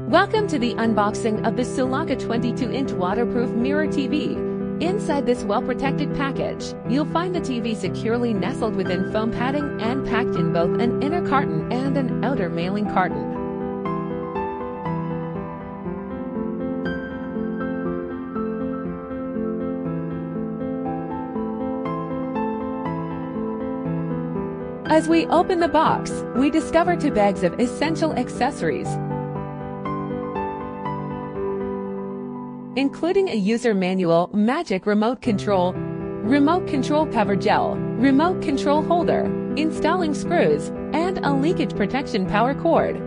Welcome to the unboxing of the Soulaca 22-inch waterproof mirror TV. Inside this well-protected package, you'll find the TV securely nestled within foam padding and packed in both an inner carton and an outer mailing carton. As we open the box, we discover 2 bags of essential accessories, including a user manual, magic remote control cover gel, remote control holder, installing screws, and a leakage protection power cord.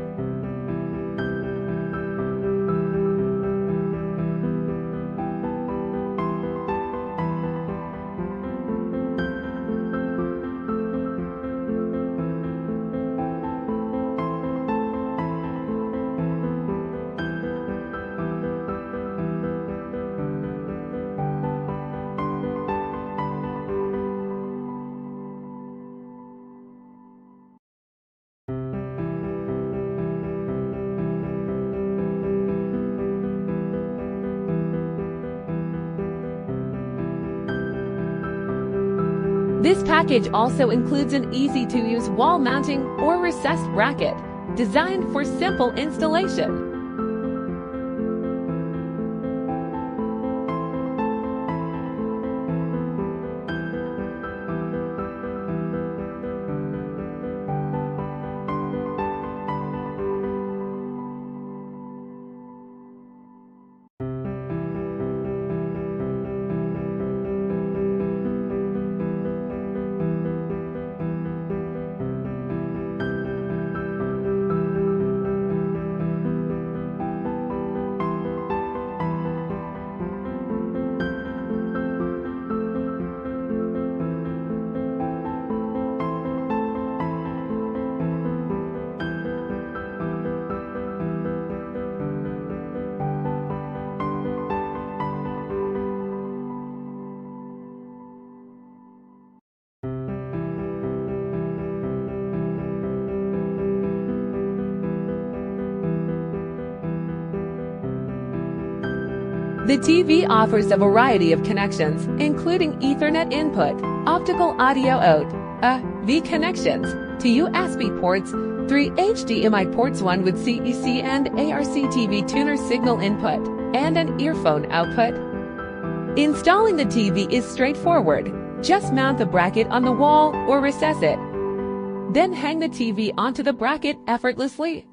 This package also includes an easy-to-use wall-mounting or recessed bracket, designed for simple installation. The TV offers a variety of connections, including Ethernet input, optical audio out, V connections, 2 USB ports, 3 HDMI ports, 1 with CEC and ARC TV tuner signal input, and an earphone output. Installing the TV is straightforward. Just mount the bracket on the wall or recess it. Then hang the TV onto the bracket effortlessly.